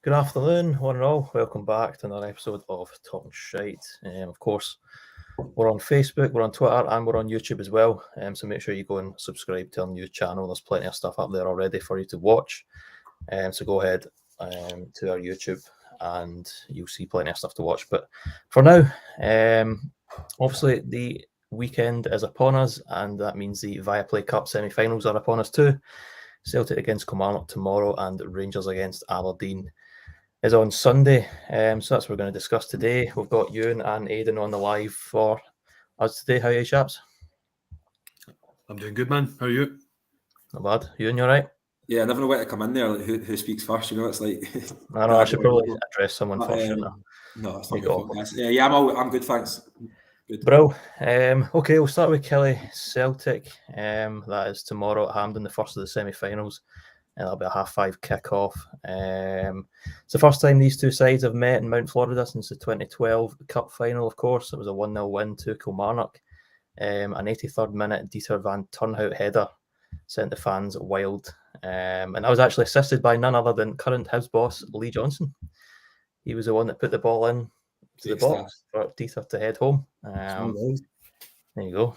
Good afternoon, one and all. Welcome back to another episode of Talking Scheidt. Of course, we're on Facebook, we're on Twitter, and we're on YouTube as well. So make sure you go and subscribe to our new channel. There's plenty of stuff up there already for you to watch. So go ahead to our YouTube and you'll see plenty of stuff to watch. But for now, obviously the weekend is upon us, and that means the Viaplay Cup semi-finals are upon us too. Celtic against Kilmarnock tomorrow, and Rangers against Aberdeen is on Sunday. So that's what we're going to discuss today. We've got Ewan and Aidan on the live for us today. How are you, chaps? I'm doing good, man. How are you? Not bad. Ewan, you all right? Yeah, I never know where to come in there. Like, who speaks first? You know, it's like. I know. I should probably address someone first. No, it's not your fault, guys. Yeah, I'm good, thanks. Good. Bro, okay, we'll start with Kelly Celtic. That is tomorrow at Hampden, the first of the semi-finals. And that'll be a 5:30 kickoff. It's the first time these two sides have met in Mount Florida since the 2012 Cup final, of course. It was a 1-0 win to Kilmarnock. An 83rd minute Dieter van Turnhout header sent the fans wild. And that was actually assisted by none other than current Hibs boss Lee Johnson. He was the one that put the ball in to the box for Dieter to head home. There you go.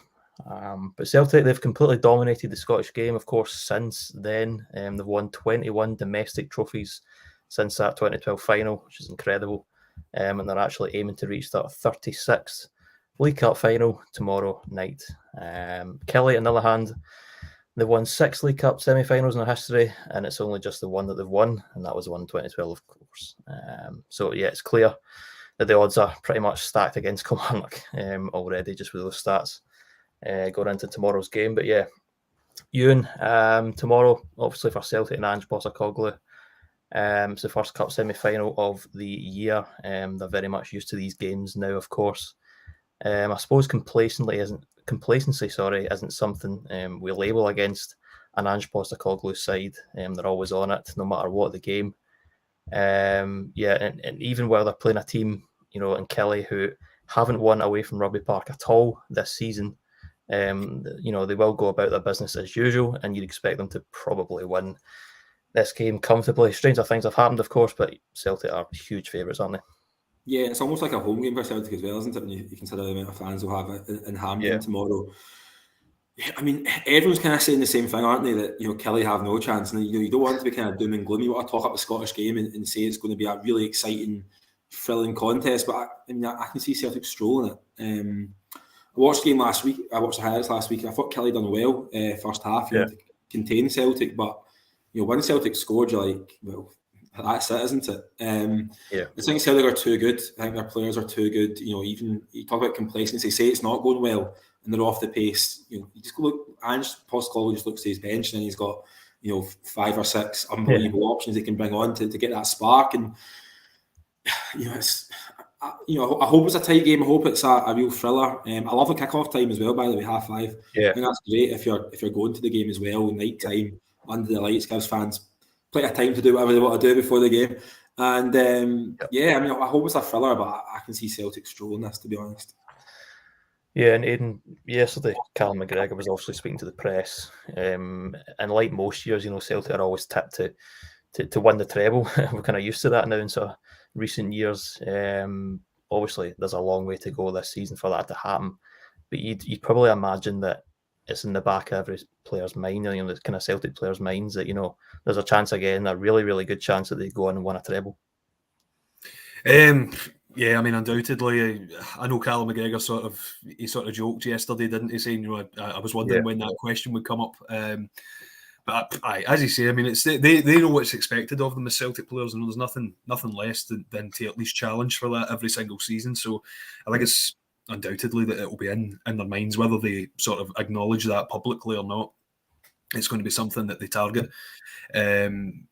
But Celtic, they've completely dominated the Scottish game, of course, since then. They've won 21 domestic trophies since that 2012 final, which is incredible. And they're actually aiming to reach that 36th League Cup final tomorrow night. Kelly, on the other hand, they've won 6 League Cup semi-finals in their history, and it's only just the one that they've won, and that was the one in 2012, of course. So, yeah, it's clear that the odds are pretty much stacked against Kilmarnock already, just with those stats. Going into tomorrow's game. But yeah, Ewan, tomorrow, obviously for Celtic and Ange Postecoglou, it's the first cup semi-final of the year. They're very much used to these games now, of course. I suppose complacency isn't something we label against an Ange Postecoglou side. They're always on it, no matter what the game. And even while they're playing a team, in Kelly, who haven't won away from Rugby Park at all this season, they will go about their business as usual, and you'd expect them to probably win this game comfortably. Stranger things have happened, of course, but Celtic are huge favourites, aren't they? Yeah, it's almost like a home game for Celtic as well, isn't it? When you consider the amount of fans we'll have in Hampden tomorrow. I mean, everyone's kind of saying the same thing, aren't they? That Kelly have no chance, and you don't want to be kind of doom and gloomy. You want to talk up the Scottish game and say it's going to be a really exciting, thrilling contest. But I can see Celtic strolling it. I watched the game last week. I watched the highlights last week. I thought Kelly done well first half, to contain Celtic. But when Celtic scored, you're like, well, that's it, isn't it? I think Celtic are too good. I think their players are too good. Even you talk about complacency. Say it's not going well and they're off the pace. You just go look. Ange Postecoglou just looks at his bench and he's got 5 or 6 unbelievable options he can bring on to get that spark. And I hope it's a tight game. I hope it's a real thriller. I love the kickoff time as well, by the way, 5:30. Yeah. I think that's great if you're going to the game as well, night time, under the lights, gives fans plenty of time to do whatever they want to do before the game. And I hope it's a thriller, but I can see Celtic strolling this, to be honest. Yeah, and Aidan, yesterday, Callum McGregor was obviously speaking to the press. And like most years, Celtic are always tipped to win the treble. We're kind of used to that now in sort of recent years. Obviously, there's a long way to go this season for that to happen. But you'd probably imagine that it's in the back of every player's mind, the kind of Celtic players' minds that, there's a chance again, a really, really good chance that they go on and win a treble. Yeah, I mean, undoubtedly, I know Callum McGregor sort of joked yesterday, didn't he? Saying, I was wondering when that question would come up. But as you say, I mean, it's they know what's expected of them as Celtic players, and there's nothing less than to at least challenge for that every single season. So I think it's undoubtedly that it will be in their minds, whether they sort of acknowledge that publicly or not. It's going to be something that they target. And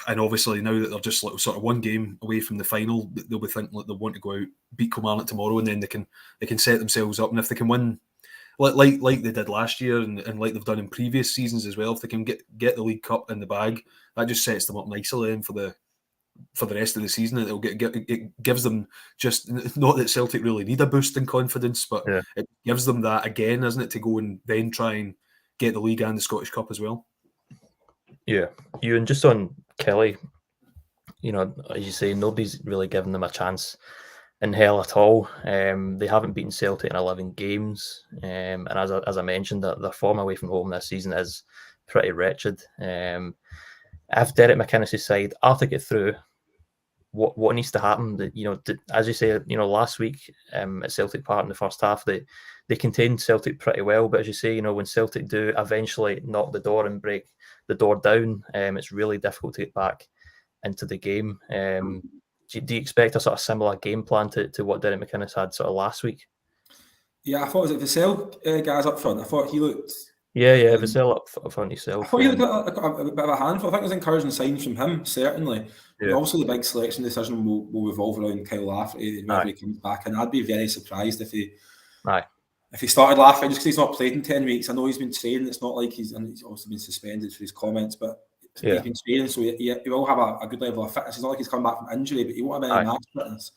obviously now that they're just sort of one game away from the final, they'll be thinking that they want to go out, beat Kilmarnock tomorrow, and then they can set themselves up. And if they can win, like they did last year and like they've done in previous seasons as well, if they can get the League Cup in the bag, that just sets them up nicely then for the rest of the season. It gives them, just not that Celtic really need a boost in confidence, but it gives them that again, isn't it, to go and then try and get the league and the Scottish Cup as well. Yeah, and just on Kelly, as you say, nobody's really given them a chance in hell at all. They haven't beaten Celtic in 11 games, and as I mentioned, their form away from home this season is pretty wretched. If Derek McInnes' side are to get through, what needs to happen? That as you say, last week at Celtic Park in the first half, they contained Celtic pretty well. But as you say, when Celtic do eventually knock the door and break the door down, it's really difficult to get back into the game. Do you expect a sort of similar game plan to what Derek McInnes had sort of last week? Yeah, I thought it was Vassell guys up front. I thought he looked. Yeah, Vassell up front himself. I thought he looked a bit of a handful. I think there's encouraging signs from him, certainly. Yeah. Also, the big selection decision will revolve around Kyle Lafferty whenever he comes back, and I'd be very surprised if he started Lafferty just because he's not played in 10 weeks. I know he's been training. It's not like he's also been suspended for his comments, but he's been training, so he will have a good level of fitness. It's not like he's come back from injury, but he won't have any match fitness.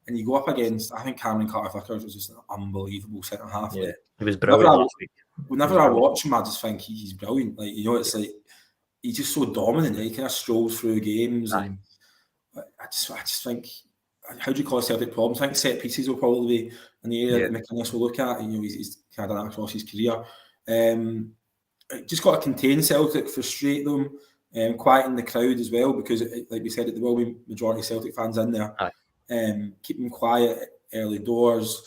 And you go up against, I think Cameron Carter-Vickers was just an unbelievable centre half. Yeah, he was brilliant last week. Whenever I watch him, I just think he's brilliant. Like, it's like he's just so dominant. He kind of strolls through games, and I just think, how do you call it Celtic problems? I think set pieces will probably be an area that McInnes will look at. He's kind of done that across his career. Just got to contain Celtic, frustrate them, quieten the crowd as well, because like we said, there will be majority Celtic fans in there. Keep them quiet early doors.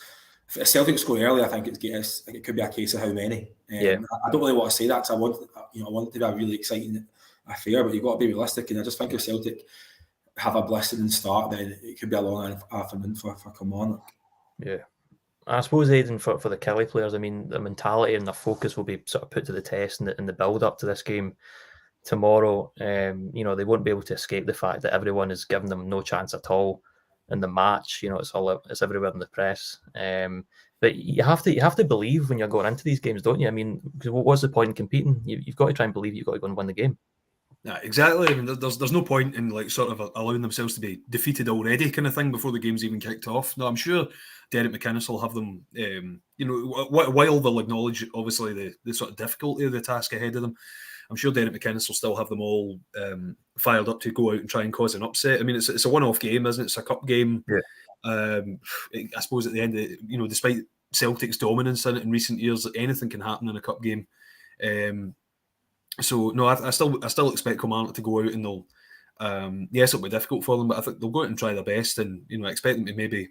If Celtic score early, I think it could be a case of how many. I don't really want to say that because I want it to be a really exciting affair, but you've got to be realistic. And I just think if Celtic have a blistering start, then it could be a long afternoon for Kilmarnock. Yeah. I suppose, Aidan, for the Kelly players, I mean, their mentality and their focus will be sort of put to the test in the build-up to this game tomorrow. They won't be able to escape the fact that everyone is giving them no chance at all in the match. It's everywhere in the press. But you have to believe when you're going into these games, don't you? I mean, what's the point in competing? You've got to try and believe you've got to go and win the game. Yeah, exactly. I mean, there's no point in sort of allowing themselves to be defeated already, kind of thing, before the game's even kicked off. No, I'm sure Derek McInnes will have them. While they'll acknowledge obviously the sort of difficulty of the task ahead of them, I'm sure Derek McInnes will still have them all fired up to go out and try and cause an upset. I mean, it's a one-off game, isn't it? It's a cup game. Yeah. I suppose at the end of it, despite Celtic's dominance in it in recent years, anything can happen in a cup game. So no, I still expect Kilmarnock to go out and they'll. Yes, it'll be difficult for them, but I think they'll go out and try their best, and I expect them to maybe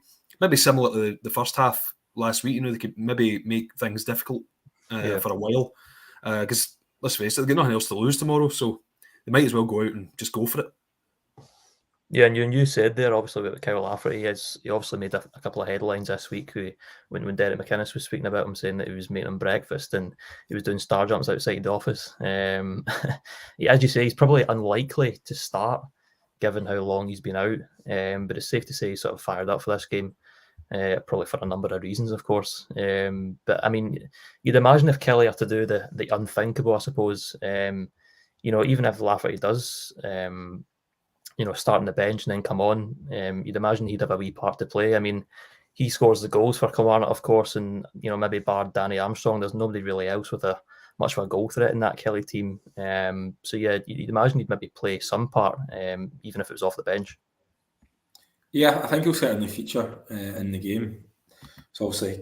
similar to the first half last week. They could maybe make things difficult for a while, because let's face it, they've got nothing else to lose tomorrow, so they might as well go out and just go for it. Yeah, and you said there, obviously, about Kyle Lafferty, he obviously made a couple of headlines this week when Derek McInnes was speaking about him, saying that he was making him breakfast and he was doing star jumps outside the office. As you say, he's probably unlikely to start, given how long he's been out, but it's safe to say he's sort of fired up for this game, probably for a number of reasons, of course. But, I mean, you'd imagine if Kelly had to do the unthinkable, I suppose, even if Lafferty does... start on the bench and then come on, you'd imagine he'd have a wee part to play. I mean, he scores the goals for Kilmarnock, of course, and maybe bar Danny Armstrong, there's nobody really else with much of a goal threat in that Kelly team. So yeah, you'd imagine he'd maybe play some part, even if it was off the bench. Yeah, I think he'll certainly feature in the game. So obviously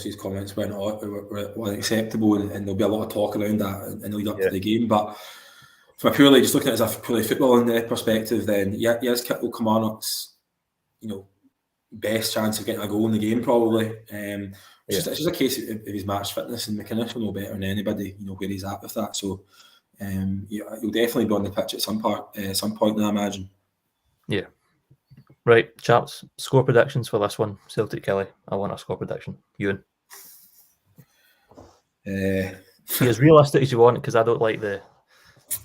his comments were unacceptable, and there'll be a lot of talk around that in the lead up to the game, but. From purely just looking at it as a purely footballing perspective, then yes, Kilmarnock's best chance of getting a goal in the game probably. It's just a case of his match fitness, and McInnes will know better than anybody, where he's at with that. So he'll definitely be on the pitch at some point, I imagine. Yeah. Right, chaps. Score predictions for this one, Celtic Kelly. I want a score prediction. Ewan. Be as realistic as you want, because I don't like the.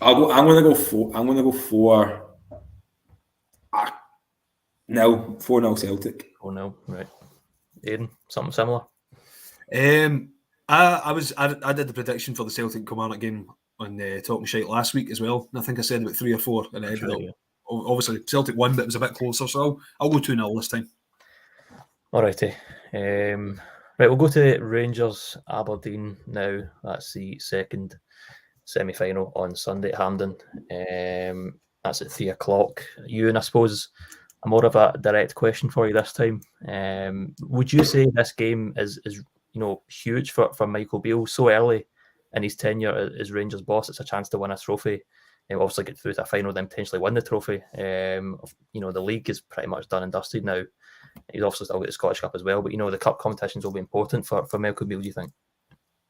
I'm going to go 4-0 Celtic. 4-0, right. Aidan, something similar? I did the prediction for the Celtic Kilmarnock game on Talking Scheidt last week as well, and I think I said about 3 or 4, and I ended up. Obviously, Celtic won, but it was a bit closer, so I'll go 2-0 this time. Alrighty. Right, we'll go to Rangers Aberdeen now. That's the second semi-final on Sunday at Hampden. That's at 3 o'clock. Ewan, I suppose more of a direct question for you this time. Would you say this game is huge for Michael Beale so early in his tenure as Rangers boss? It's a chance to win a trophy. Obviously get through to a final, then potentially win the trophy. The league is pretty much done and dusted now. He's obviously still got the Scottish Cup as well, but the cup competitions will be important for Michael Beale, do you think?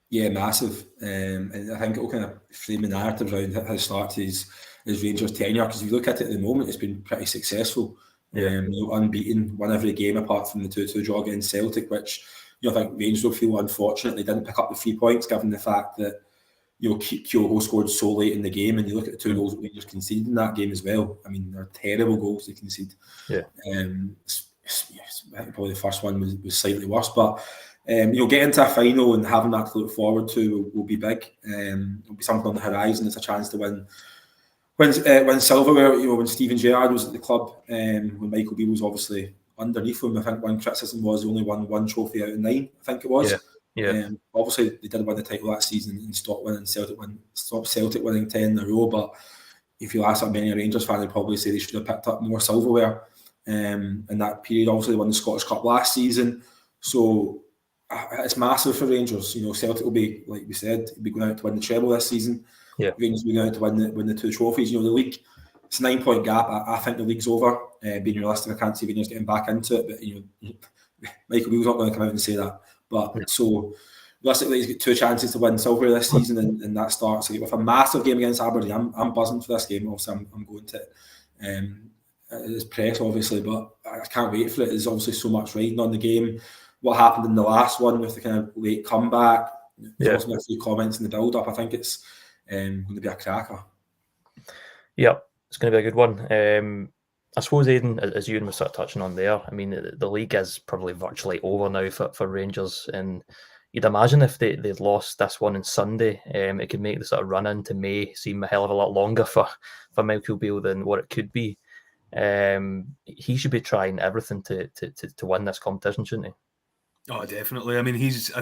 Yeah, massive. And I think it will kind of frame the narrative around his start to his Rangers tenure, because if you look at it at the moment, it's been pretty successful. Yeah. Unbeaten, won every game apart from the 2-2 draw against Celtic, which I think Rangers will feel unfortunate they didn't pick up the 3 points, given the fact that Kyogo scored so late in the game, and you look at the 2 goals that Rangers conceded in that game as well. I mean, they're terrible goals they conceded. Yeah. I think probably the first one was slightly worse, but getting to a final and having that to look forward to will be big. It'll be something on the horizon. It's a chance to win silverware. When Steven Gerrard was at the club, when Michael Beale was obviously underneath him, I think one criticism was he only won 1 trophy out of 9. I think it was. Yeah. Obviously, they did win the title that season and stopped Celtic winning 10 in a row. But if you ask many Rangers fans, they'd probably say they should have picked up more silverware in that period. Obviously, they won the Scottish Cup last season, so it's massive for Rangers. Celtic will be, like we said, be going out to win the treble this season. Yeah. Rangers will be going out to win the 2 trophies. The league, it's a 9-point gap. I think the league's over. Being realistic, I can't see Rangers getting back into it. But Michael Beale's not going to come out and say that. But so realistically, he's got 2 chances to win silver this season, and that starts with a massive game against Aberdeen. I'm buzzing for this game. Obviously, I'm going to it. It's press, obviously, but I can't wait for it. There's obviously so much riding on the game. What happened in the last one with the kind of late comeback? There's also a few comments in the build-up. I think it's going to be a cracker. Yeah, it's going to be a good one. I suppose, Aidan, as Ewan was sort of touching on there, I mean, the league is probably virtually over now for Rangers, and you'd imagine if they'd lost this one on Sunday, it could make the sort of run into May seem a hell of a lot longer for Michael Beale than what it could be. He should be trying everything to win this competition, shouldn't he? Oh, definitely. I mean, he's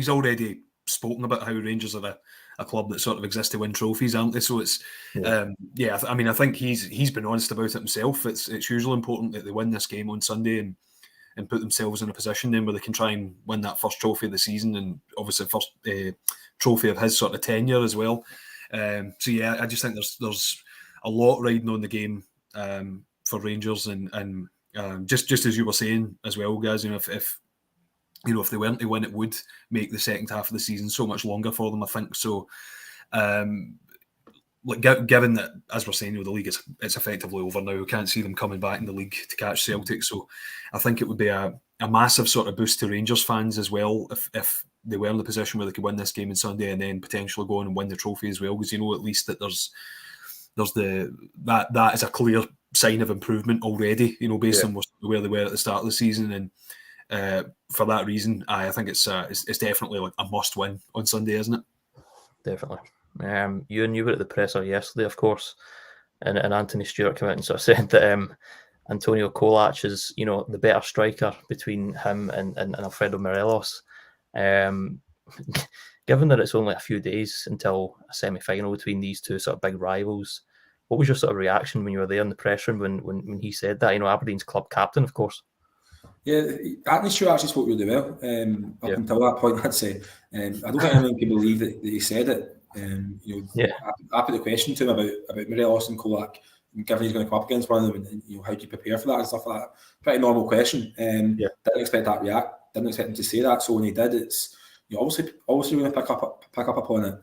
already spoken about how Rangers are a club that sort of exists to win trophies, aren't they? So it's I mean, I think he's been honest about it himself. It's hugely important that they win this game on Sunday and put themselves in a position then where they can try and win that first trophy of the season, and obviously first trophy of his sort of tenure as well. I just think there's a lot riding on the game for Rangers, and just as you were saying as well, guys, if they weren't to win, it would make the second half of the season so much longer for them, I think. So, given that, as we're saying, the league it's effectively over now, we can't see them coming back in the league to catch Celtic. So, I think it would be a massive sort of boost to Rangers fans as well if they were in the position where they could win this game on Sunday and then potentially go on and win the trophy as well, because at least that there's that is a clear sign of improvement already. Based on where they were at the start of the season, and for that reason, I think it's definitely like a must-win on Sunday, isn't it? Definitely. You were at the presser yesterday, of course, and Anthony Stewart came out and sort of said that Antonio Kovac is, the better striker between him and Alfredo Morelos. Given that it's only a few days until a semi-final between these two sort of big rivals, what was your sort of reaction when you were there in the press room when he said that? Aberdeen's club captain, of course. Yeah, Anthony Stewart actually spoke really well up until that point, I'd say. I don't think anyone can believe that he said it. I put the question to him about Morelos and Kovac, and given he's going to come up against one of them, and how do you prepare for that and stuff like that. Pretty normal question. Didn't expect that react. Didn't expect him to say that. So when he did, it's obviously going to pick up upon it.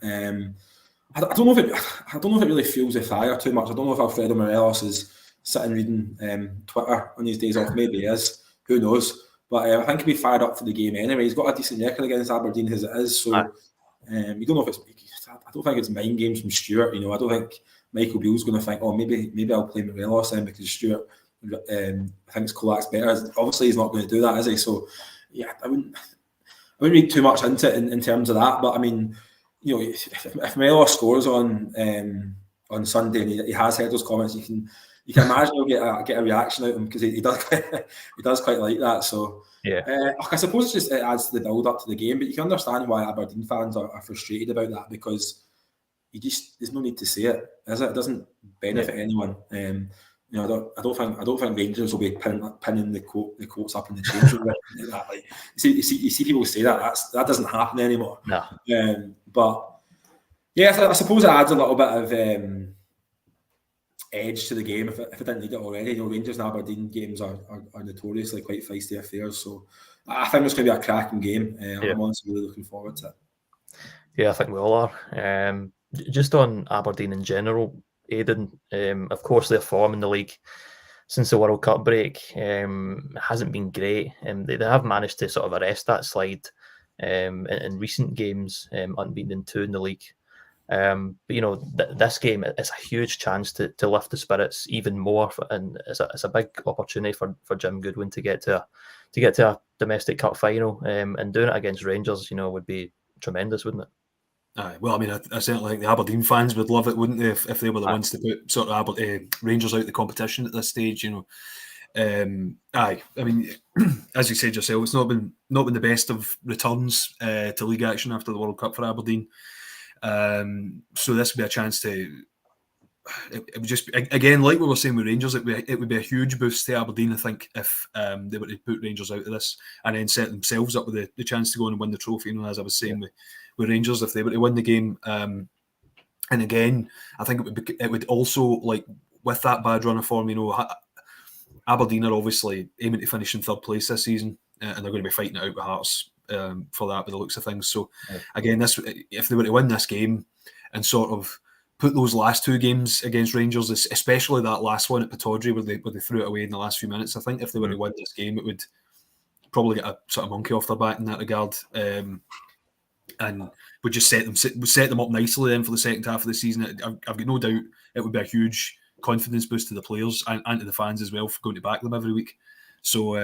I don't know if it really fuels the fire too much. I don't know if Alfredo Morelos is sitting reading Twitter on his days off. Maybe he is. Who knows? But I think he'll be fired up for the game anyway. He's got a decent record against Aberdeen as it is. So you don't know if it's. I don't think it's mind games from Stewart. I don't think Michael Beale's going to think, oh, maybe I'll play Morelos then because Stewart thinks Kovac's better. Obviously, he's not going to do that, is he? So yeah, I wouldn't read too much into it in terms of that. But I mean, if Morelos scores on Sunday and he has heard those comments, you can imagine he'll get a reaction out of him because he does quite like that. So I suppose it adds to the build up to the game, but you can understand why Aberdeen fans are frustrated about that because there's no need to say it, is it? It doesn't benefit anyone. I don't think Rangers will be pinning the quotes up in the change room. Like, you see people say that doesn't happen anymore. No. But yeah, I suppose it adds a little bit of edge to the game if I didn't need it already. Rangers and Aberdeen games are notoriously quite feisty affairs, so I think it's going to be a cracking game. I'm honestly really looking forward to it. Yeah, I think we all are. Just on Aberdeen in general, Aidan, of course their form in the league since the World Cup break hasn't been great. They have managed to sort of arrest that slide in recent games, unbeaten in 2 in the league. But this game is a huge chance to lift the spirits even more, and it's a big opportunity for Jim Goodwin to get to a domestic cup final, and doing it against Rangers, would be tremendous, wouldn't it? Well, I mean, I certainly think the Aberdeen fans would love it, wouldn't they, if they were the ones to put sort of Rangers out of the competition at this stage, I mean, as you said yourself, it's not been the best of returns to league action after the World Cup for Aberdeen. So this would be a chance to. It would just, again, like we were saying with Rangers, it would be a huge boost to Aberdeen, I think, if they were to put Rangers out of this and then set themselves up with the chance to go and win the trophy. As I was saying with Rangers, if they were to win the game, and again, I think it would also, like, with that bad run of form, Aberdeen are obviously aiming to finish in 3rd place this season, and they're going to be fighting it out with Hearts for that, by the looks of things. So again, if they were to win this game and sort of put those last 2 games against Rangers, especially that last one at Pittodrie where they threw it away in the last few minutes, I think if they were to win this game, it would probably get a sort of monkey off their back in that regard, and would just set them up nicely then for the second half of the season. I've got no doubt it would be a huge confidence boost to the players and to the fans as well for going to back them every week. So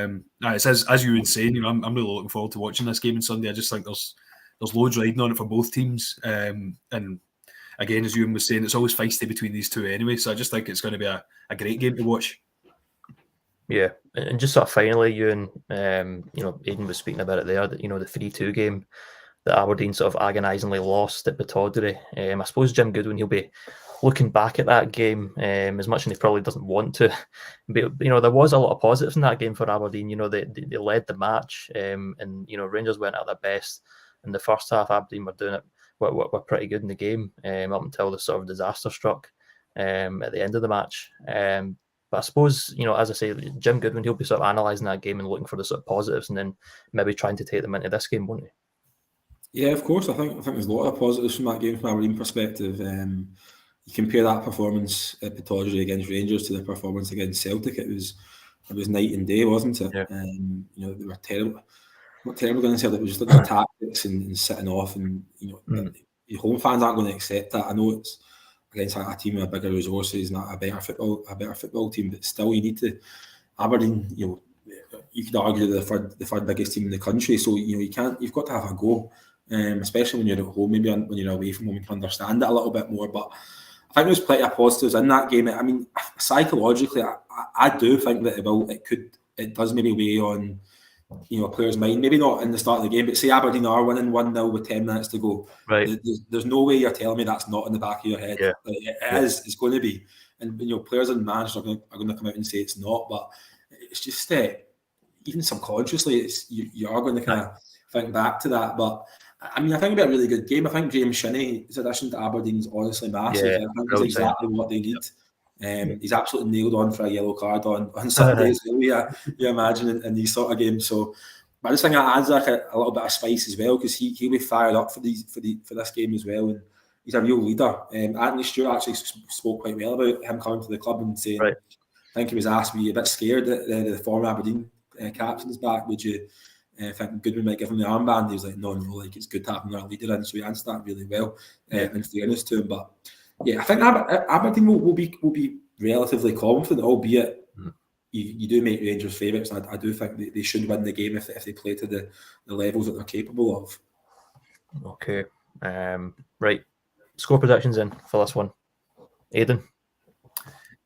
it's as you were saying, I'm really looking forward to watching this game on Sunday. I just think there's loads riding on it for both teams, and again, as Ewan was saying, it's always feisty between these two anyway. So I just think it's going to be a great game to watch. Yeah, and just sort of finally, Ewan, Aidan was speaking about it there, that the 3-2 game that Aberdeen sort of agonisingly lost at Pittodrie. I suppose Jim Goodwin, he'll be looking back at that game as much as he probably doesn't want to. But there was a lot of positives in that game for Aberdeen. They led the match, and Rangers went at their best in the first half. Aberdeen were doing it. Were pretty good in the game up until the sort of disaster struck at the end of the match. But I suppose, as I say, Jim Goodwin, he'll be sort of analysing that game and looking for the sort of positives, and then maybe trying to take them into this game, won't he? Yeah, of course. I think there's a lot of positives from that game from Aberdeen perspective. You compare that performance at Pittodrie against Rangers to the performance against Celtic. It was night and day, wasn't it? Yeah. They were terrible. Not terrible going to Celtic. It was just the tactics and sitting off, and your home fans aren't going to accept that. I know it's against a team with bigger resources and a better football team, but still, you need to. Aberdeen, you could argue the third biggest team in the country, so you've got to have a go. Especially when you're at home, maybe when you're away from home, you can understand it a little bit more. But I think there's plenty of positives in that game. I mean, psychologically, I do think that it does maybe weigh on a player's mind. Maybe not in the start of the game, but say Aberdeen are winning 1-0 with 10 minutes to go. Right. There's no way you're telling me that's not in the back of your head. Yeah. It is. It's going to be. And players and managers are going to come out and say it's not. But it's just even subconsciously, you are going to kind of think back to that. But I mean, I think it'll be a really good game. I think James Shinney's addition to Aberdeen is honestly massive. Yeah, I think it's exactly what they need. He's absolutely nailed on for a yellow card on Sundays. You imagine in these sort of games. So, but I just think that adds like a little bit of spice as well, because he'll be fired up for this game as well, and he's a real leader. Anthony Stewart actually spoke quite well about him coming to the club and saying, I think he was asked, "Were you a bit scared that the former Aberdeen captain's back? Would you?" think Goodwin might give him the armband. He was like, no, like, it's good to have another leader in. So he answered that really well, in fairness to him. But yeah, I think Aberdeen will be relatively confident, albeit you do make Rangers favourites. I do think they should win the game if they play to the levels that they're capable of. Okay. Right. Score predictions in for this one. Aidan?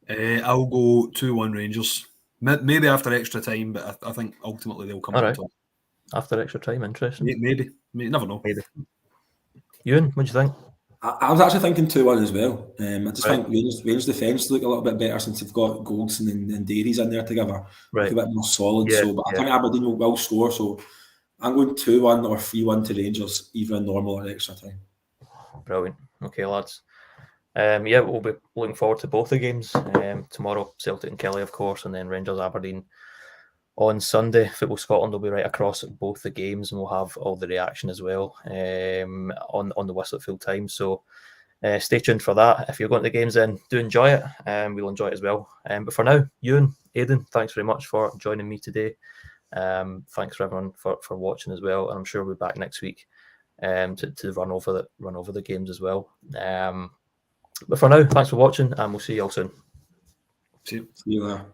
I'll go 2-1 Rangers. Maybe after extra time, but I think ultimately they'll come on top. After extra time, interesting. Maybe. Never know. Maybe. Ewan, what do you think? I was actually thinking 2-1 as well. I just think Rangers defence look a little bit better since they've got Goldson and Davies in there together. Look a bit more solid. But I think Aberdeen will score. So I'm going 2-1 or 3-1 to Rangers, either in normal or extra time. Brilliant. Okay, lads. We'll be looking forward to both the games. Tomorrow, Celtic and Kelly, of course, and then Rangers Aberdeen on Sunday. Football Scotland will be right across both the games, and we'll have all the reaction as well on the whistle at full time. So stay tuned for that. If you're going to the games, then do enjoy it, and we'll enjoy it as well. But for now, Ewan, Aidan, thanks very much for joining me today. Thanks for everyone for watching as well, and I'm sure we'll be back next week to run over the games as well. But for now, thanks for watching, and we'll see you all soon. See you. See you there.